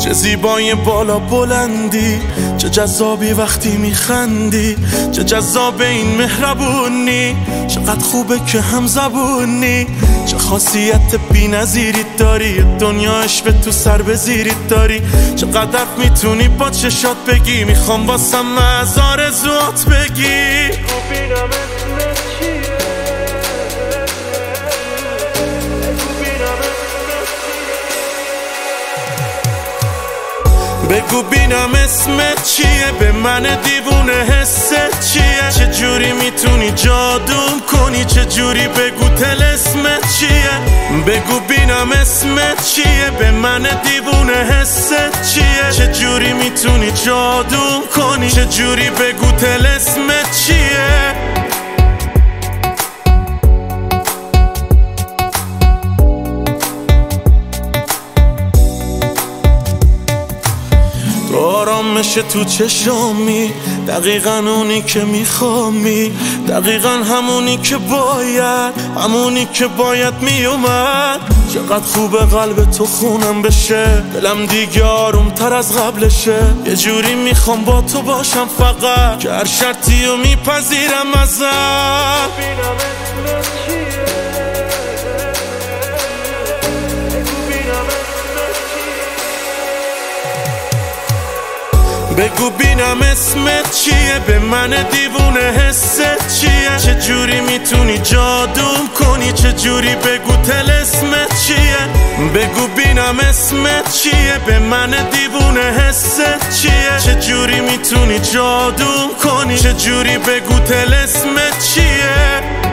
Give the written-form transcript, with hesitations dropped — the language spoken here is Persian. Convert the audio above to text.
چه زیبای بالا بلندی، چه جذابی وقتی میخندی، چه جذاب این مهربونی، چقدر خوبه که هم زبونی، چه خاصیت بی نظیری داری، دنیا عشق تو سر بزیری داری، چقدر میتونی با چشات بگی، میخوام واسم از آرزوات بگی. بگو بینم اسمت چیه، به من دیوونه حست چیه، چه جوری میتونی جادوم کنی، چه جوری بگو طلسمت چیه، بگو بینم اسمت چیه، به من دیوونه حست چیه، چه جوری میتونی جادوم کنی، چه جوری بگو طلسمت چیه. آرامش تو چشامی، دقیقا اونی که میخوامی، دقیقا همونی که باید، همونی که باید میومد. چقدر خوبه قلب تو خونم بشه، دلم دیگه آروم تر از قبلشه، یه جوری میخوام با تو باشم فقط، که هر شرطی رو میپذیرم ازت. بگو بینم اسمت چیه، به من دیوونه حست چیه، چه جوری میتونی جادوم کنی، چه جوری بگو طلسمت چیه، بگو بینم اسمت چیه، به من دیوونه حست چیه، چه جوری میتونی جادوم کنی، چه جوری بگو طلسمت چیه.